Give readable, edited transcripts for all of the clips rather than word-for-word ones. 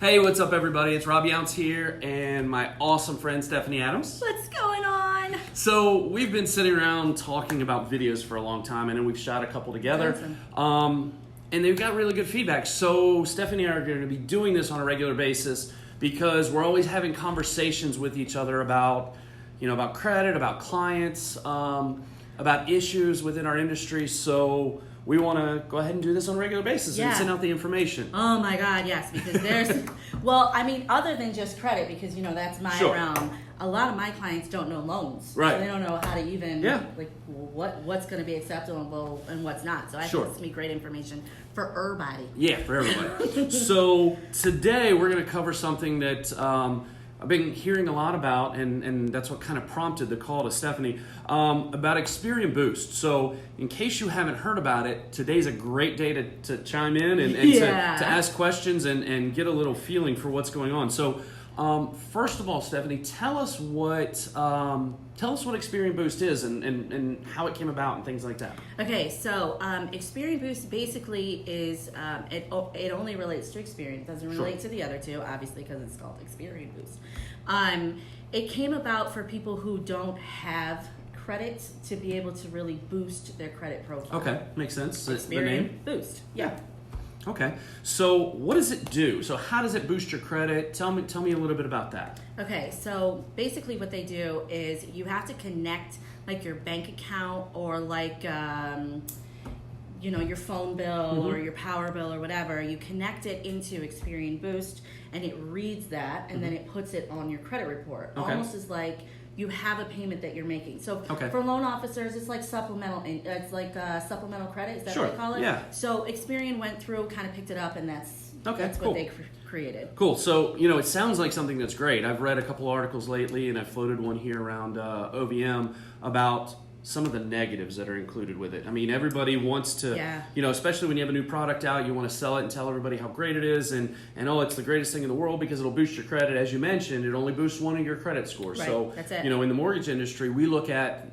Hey, what's up, everybody? It's Rob Younce here and my awesome friend Stephanie Adams. What's going on? So we've been sitting around talking about videos for a long time, and then we've shot a couple together. Awesome. And they've got really good feedback. So Stephanie and I are going to be doing this on a regular basis because we're always having conversations with each other about credit, about clients, about issues within our industry. So we want to go ahead and do this on a regular basis and send out the information. Oh my God, yes, because there's, well, I mean, other than just credit, because, that's my realm. A lot of my clients don't know loans. Right. So they don't know how to even, what's going to be acceptable and what's not. So I think it's me great information for everybody. Yeah, for everybody. So today we're going to cover something that I've been hearing a lot about, and that's what kind of prompted the call to Stephanie, about Experian Boost. So in case you haven't heard about it, today's a great day to chime in and to ask questions and get a little feeling for what's going on. So first of all, Stephanie, tell us what Experian Boost is and how it came about and things like that. Okay, so Experian Boost basically is it only relates to Experian. It doesn't relate to the other two, obviously, because it's called Experian Boost. It came about for people who don't have credit to be able to really boost their credit profile. Okay, makes sense. Experian the name? Boost. Yeah. Okay, so what does it do? So how does it boost your credit? Tell me a little bit about that. Okay, so basically what they do is you have to connect like your bank account or like your phone bill or your power bill or whatever. You connect it into Experian Boost and it reads that and then it puts it on your credit report. Okay. Almost as like you have a payment that you're making. So for loan officers, it's like supplemental. It's like supplemental credit. Is that what they call it? Yeah. So Experian went through, kind of picked it up, and that's what they created. Cool. So it sounds like something that's great. I've read a couple articles lately, and I floated one here around OVM about some of the negatives that are included with it. I mean, everybody wants to, especially when you have a new product out, you want to sell it and tell everybody how great it is and it's the greatest thing in the world because it'll boost your credit. As you mentioned, it only boosts one of your credit scores. Right, so, that's it. In the mortgage industry, we look at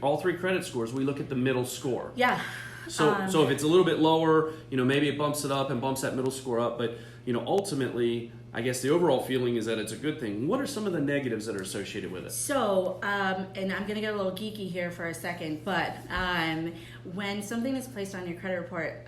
all three credit scores. We look at the middle score. Yeah. So if it's a little bit lower, maybe it bumps it up and bumps that middle score up. But, ultimately, I guess the overall feeling is that it's a good thing. What are some of the negatives that are associated with it? So, and I'm going to get a little geeky here for a second, but when something is placed on your credit report,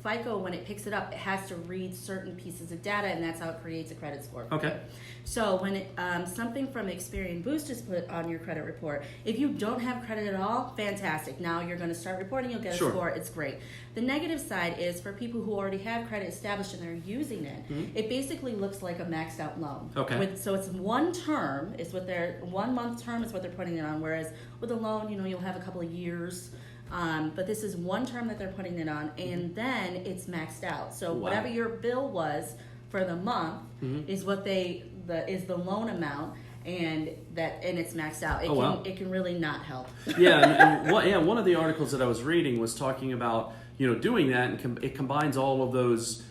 FICO, when it picks it up, it has to read certain pieces of data, and that's how it creates a credit score. Okay. So when something from Experian Boost is put on your credit report, if you don't have credit at all, fantastic. Now you're going to start reporting, you'll get a score. It's great. The negative side is for people who already have credit established and they're using it, it basically looks like a maxed out loan. Okay. So it's one term, 1 month term is what they're putting it on, whereas with a loan, you'll have a couple of years. But this is one term that they're putting it on, and then it's maxed out. So whatever your bill was for the month is what is the loan amount, and it's maxed out. It can really not help. One of the articles that I was reading was talking about doing that, and it combines all of those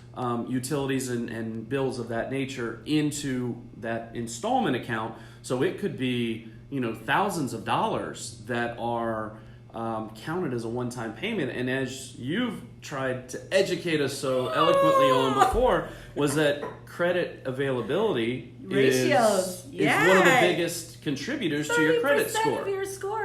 utilities and bills of that nature into that installment account. So it could be thousands of dollars that are counted as a one-time payment. And as you've tried to educate us so eloquently on before, was that credit availability ratios is one of the biggest contribers to your credit score.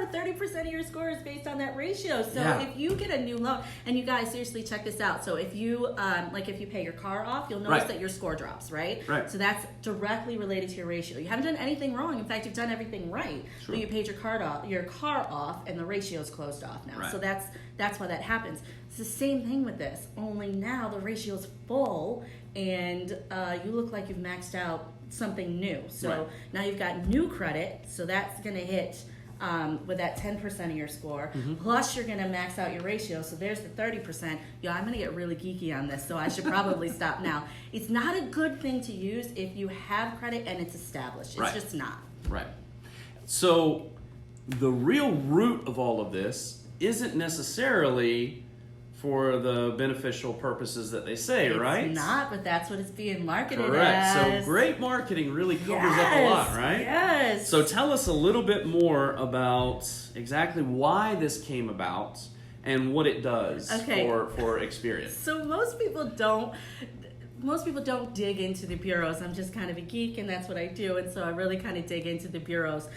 30% of your score is based on that ratio. So if you get a new loan, and you guys seriously check this out. So if you if you pay your car off, you'll notice that your score drops, right? So that's directly related to your ratio. You haven't done anything wrong. In fact, you've done everything right. But you paid your car off, and the ratio is closed off now. So that's why that happens. It's the same thing with this. Only now the ratio is full, and you look like you've maxed out something new. So now you've got new credit, so that's going to hit with that 10% of your score. Plus you're going to max out your ratio, so there's the 30%. I'm going to get really geeky on this, so I should probably stop now. It's not a good thing to use if you have credit and it's established. It's just not. Right. So the real root of all of this isn't necessarily for the beneficial purposes that they say, right? It's not, but that's what it's being marketed Correct. as. So great marketing really covers up a lot, right? Yes. So tell us a little bit more about exactly why this came about and what it does for Experian. So most people don't. most people don't dig into the bureaus. I'm just kind of a geek, and that's what I do, and so I really kind of dig into the bureaus.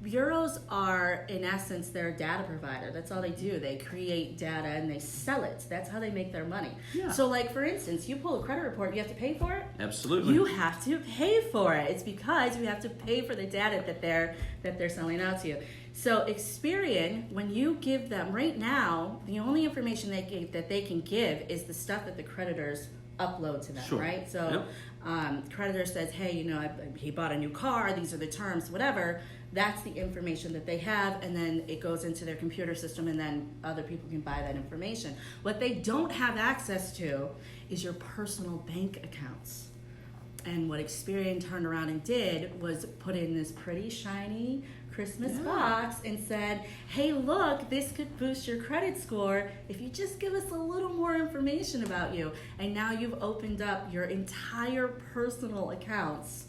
Bureaus are, in essence, they're a data provider. That's all they do. They create data and they sell it. That's how they make their money. Yeah. So, like, for instance, you pull a credit report, you have to pay for it? Absolutely. You have to pay for it. It's because you have to pay for the data that they're selling out to you. So Experian, when you give them, right now, the only information that they can give is the stuff that the creditors upload to them, sure. right? So creditor says, hey, he bought a new car, these are the terms, whatever. That's the information that they have, and then it goes into their computer system, and then other people can buy that information. What they don't have access to is your personal bank accounts. And what Experian turned around and did was put in this pretty shiny Christmas box and said, hey, look, this could boost your credit score if you just give us a little more information about you. And now you've opened up your entire personal accounts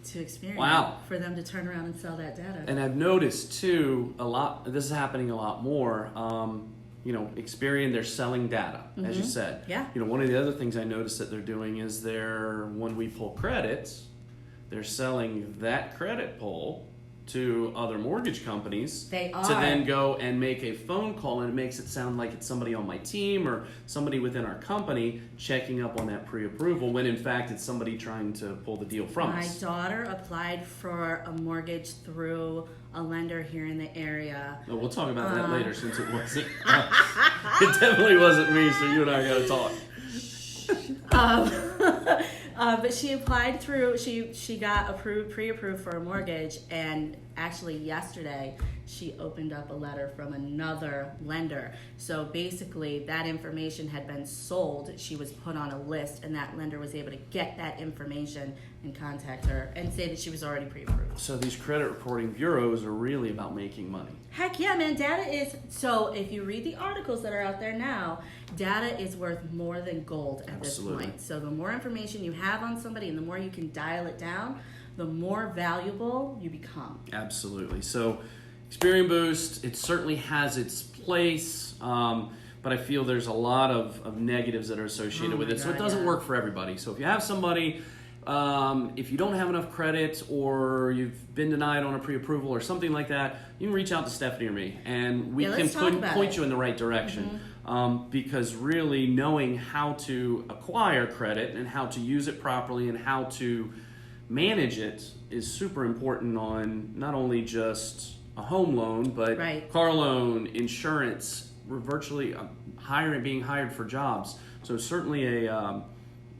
to Experian for them to turn around and sell that data. And I've noticed too, this is happening a lot more. Experian, they're selling data, as you said. Yeah. One of the other things I noticed that they're doing is when we pull credits, they're selling that credit pull to other mortgage companies to then go and make a phone call, and it makes it sound like it's somebody on my team or somebody within our company checking up on that pre-approval, when in fact it's somebody trying to pull the deal from us. My daughter applied for a mortgage through a lender here in the area. Oh, we'll talk about that later, since it wasn't it definitely wasn't me, so you and I gotta talk. But she applied through, she got pre-approved for a mortgage, and actually yesterday she opened up a letter from another lender. So basically that information had been sold. She was put on a list, and that lender was able to get that information and contact her and say that she was already pre-approved. So these credit reporting bureaus are really about making money. Heck yeah, man. Data is, so if you read the articles that are out there now, data is worth more than gold at this point. So the more information you have on somebody and the more you can dial it down, the more valuable you become. Absolutely. So Experian Boost, it certainly has its place, but I feel there's a lot of negatives that are associated with it. So it doesn't work for everybody. So if you have somebody, if you don't have enough credit, or you've been denied on a pre-approval or something like that, you can reach out to Stephanie or me, and we can point you in the right direction. Because really knowing how to acquire credit and how to use it properly and how to manage it is super important on not only just a home loan, but car loan, insurance. We're virtually being hired for jobs. So certainly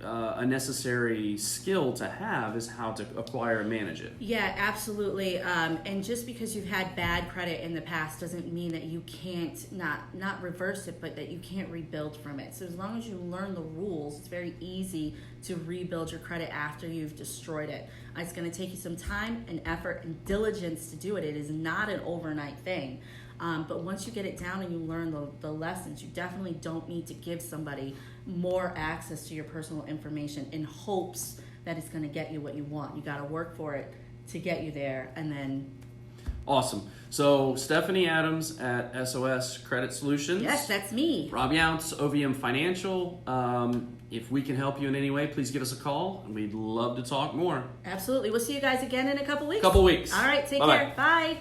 a necessary skill to have is how to acquire and manage it. Yeah, absolutely. And just because you've had bad credit in the past doesn't mean that you can't not reverse it, but that you can't rebuild from it. So as long as you learn the rules, it's very easy to rebuild your credit after you've destroyed it. It's going to take you some time and effort and diligence to do it. It is not an overnight thing. But once you get it down and you learn the lessons, you definitely don't need to give somebody more access to your personal information in hopes that it's going to get you what you want. You got to work for it to get you there, and then... Awesome. So Stephanie Adams at SOS Credit Solutions. Yes, that's me. Rob Younce, OVM Financial. If we can help you in any way, please give us a call, and we'd love to talk more. Absolutely. We'll see you guys again in a couple weeks. All right, take care. Bye.